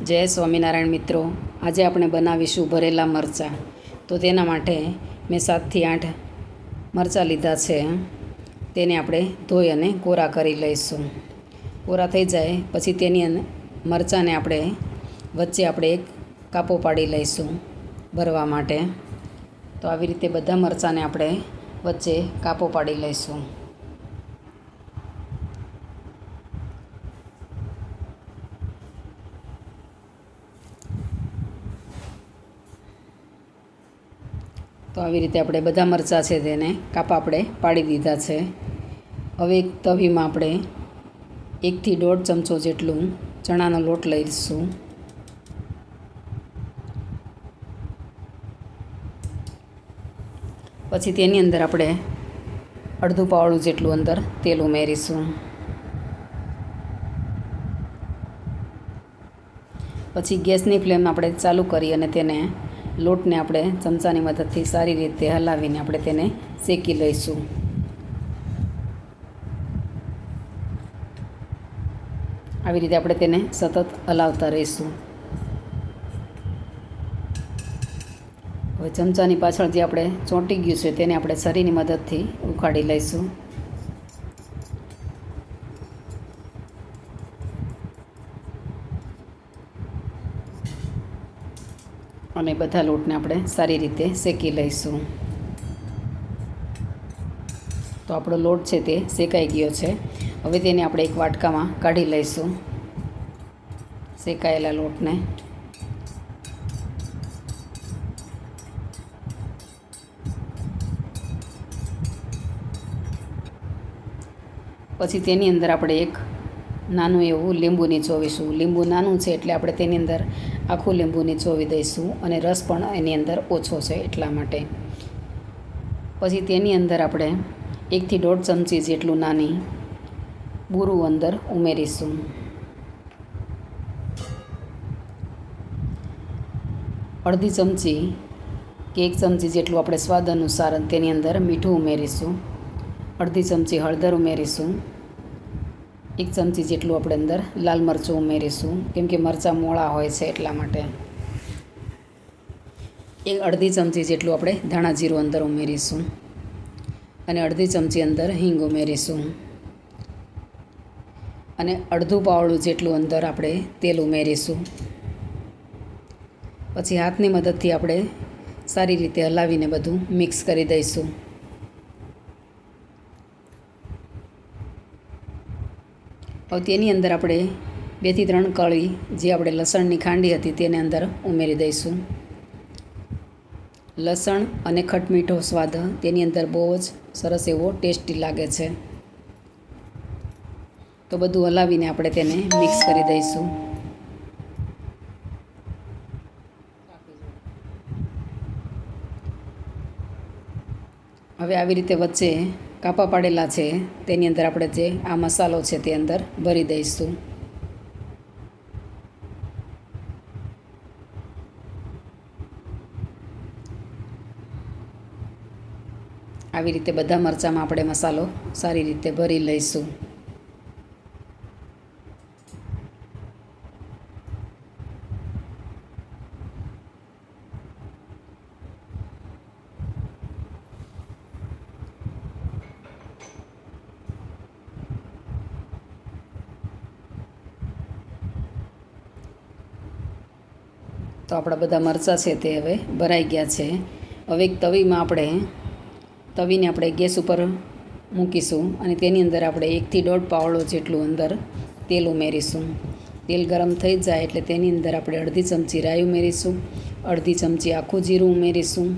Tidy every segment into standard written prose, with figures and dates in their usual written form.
જય સ્વામિનારાયણ મિત્રો, આજે આપણે બનાવીશું ભરેલા મરચાં. તો તેના માટે મેં 7 થી 8 મરચાં લીધા છે. તેને આપણે ધોઈ અને કોરા કરી લઈશું. કોરા થઈ જાય પછી તેની મરચાંને આપણે વચ્ચે એક કાપો પાડી લઈશું ભરવા માટે. તો આવી રીતે બધા મરચાંને આપણે વચ્ચે કાપો પાડી લઈશું. તો આવી રીતે આપણે બધા મરચાં છે તેને કાપા આપણે પાડી દીધા છે. હવે એક તવીમાં આપણે 1 થી 1.5 ચમચો જેટલું ચણાનો લોટ લઈશું. પછી તેની અંદર આપણે અડધું પાવડું જેટલું અંદર તેલ ઉમેરીશું. પછી ગેસની ફ્લેમ આપણે ચાલુ કરી અને તેને લોટને આપણે ચમચાની મદદથી સારી રીતે હલાવીને આપણે તેને શેકી લઈશું. આવી રીતે આપણે તેને સતત હલાવતા રહીશું. હવે ચમચાની પાછળ જે આપણે ચોંટી ગયું છે તેને આપણે છરીની મદદથી ઉખાડી લઈશું. અને બધા લોટને આપણે સારી રીતે શેકી લઈશું. તો આપણો લોટ છે તે શેકાઈ ગયો છે. હવે તેને આપણે એક વાટકામાં કાઢી લઈશું શેકાયેલા લોટને. પછી તેની અંદર આપણે એક નાનું એવું લીંબુ નીચોવીશું. લીંબુ નાનું છે એટલે આપણે તેની અંદર આખું લીંબુ નીચોવી દઈશું અને રસ પણ એની અંદર ઓછો છે એટલા માટે. પછી તેની અંદર આપણે 1 થી 1.5 ચમચી જેટલું નાની બુરું અંદર ઉમેરીશું. અડધી ચમચી કે 1 ચમચી જેટલું આપણે સ્વાદ અનુસાર તેની અંદર મીઠું ઉમેરીશું. અડધી ચમચી હળદર ઉમેરીશું. 1 ચમચી જેટલું આપણે અંદર લાલ મરચું ઉમેરીશું, કેમ કે મરચાં મોળા હોય છે એટલા માટે. અડધી ચમચી જેટલું આપણે ધાણા જીરું અંદર ઉમેરીશું અને અડધી ચમચી અંદર હિંગ ઉમેરીશું અને અડધું પાવડું જેટલું અંદર આપણે તેલ ઉમેરીશું. પછી હાથની મદદથી આપણે સારી રીતે હલાવીને બધું મિક્સ કરી દઈશું. હવે તેની અંદર આપણે 2 થી 3 કળી જે આપણે લસણની ખાંડી હતી તેને અંદર ઉમેરી દઈશું. લસણ અને ખટમીઠો સ્વાદ તેની અંદર બહુ જ સરસ એવો ટેસ્ટી લાગે છે. તો બધું હલાવીને આપણે તેને મિક્સ કરી દઈશું. હવે આવી રીતે વચ્ચે કાપા પાડેલા છે તેની અંદર આપણે જે આ મસાલો છે તે અંદર ભરી દઈશું. આવી રીતે બધા મરચાંમાં આપણે મસાલો સારી રીતે ભરી લઈશું. તો આપણા બધા મરચાં છે તે હવે ભરાઈ ગયા છે. હવે એક તવીને આપણે ગેસ ઉપર મૂકીશું અને તેની અંદર આપણે 1 થી 1.5 પાવડો જેટલું અંદર તેલ ઉમેરીશું. તેલ ગરમ થઈ જાય એટલે તેની અંદર આપણે અડધી ચમચી રાઈ ઉમેરીશું, અડધી ચમચી આખું જીરું ઉમેરીશું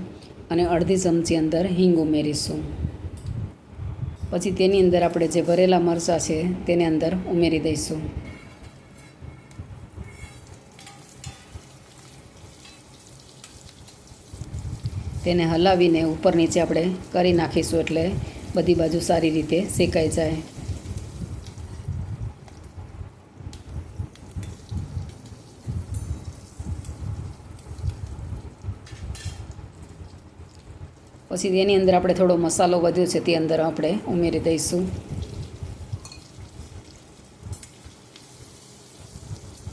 અને અડધી ચમચી અંદર હિંગ ઉમેરીશું. પછી તેની અંદર આપણે જે ભરેલા મરચાં છે તેને અંદર ઉમેરી દઈશું. તેને હલાવીને ઉપર નીચે આપણે કરી નાખીશું એટલે બધી બાજુ સારી રીતે શેકાઈ જાય. પછી તેની અંદર આપણે થોડો મસાલો વધ્યો છે તે અંદર આપણે ઉમેરી દઈશું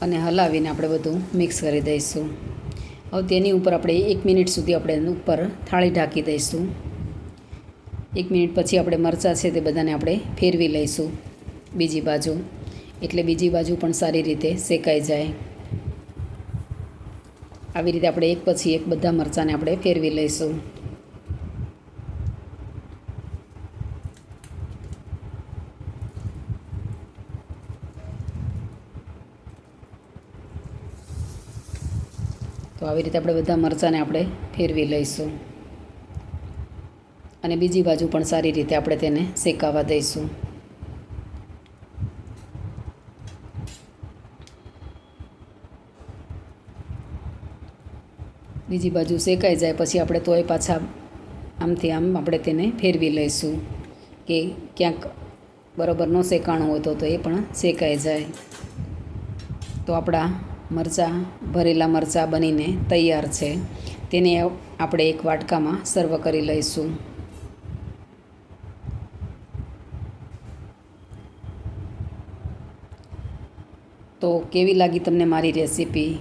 અને હલાવીને આપણે બધું મિક્સ કરી દઈશું. હવે તેની ઉપર આપણે 1 મિનિટ સુધી આપણે એની ઉપર થાળી ઢાંકી દઈશું. 1 મિનિટ પછી આપણે મરચાં છે તે બધાને આપણે ફેરવી લઈશું બીજી બાજુ, એટલે બીજી બાજુ પણ સારી રીતે શેકાઈ જાય. આવી રીતે આપણે એક પછી એક બધા મરચાંને આપણે ફેરવી લઈશું. તો આવી રીતે આપણે બધા મરચાંને આપણે ફેરવી લઈશું અને બીજી બાજુ પણ સારી રીતે આપણે તેને શેકાવા દઈશું. બીજી બાજુ શેકાઈ જાય પછી આપણે તોય પાછા આમથી આમ આપણે તેને ફેરવી લઈશું કે ક્યાંક બરાબર ન શેકાણું હોય તો એ પણ શેકાઈ જાય. તો આપણા મરચાં, ભરેલા મરચાં બનીને તૈયાર છે. તેને આપણે એક વાટકામાં સર્વ કરી લઈશું. તો કેવી લાગી તમને મારી રેસીપી?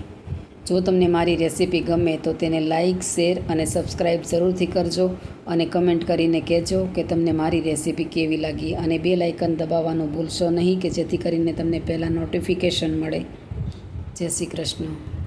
જો તમને મારી રેસીપી ગમે તો તેને લાઈક, શેર અને સબસ્ક્રાઈબ જરૂરથી કરજો અને કમેન્ટ કરીને કહેજો કે તમને મારી રેસીપી કેવી લાગી, અને બેલ આઇકન દબાવવાનું ભૂલશો નહીં કે જેથી કરીને તમને પહેલાં નોટિફિકેશન મળે. જય શ્રી કૃષ્ણ.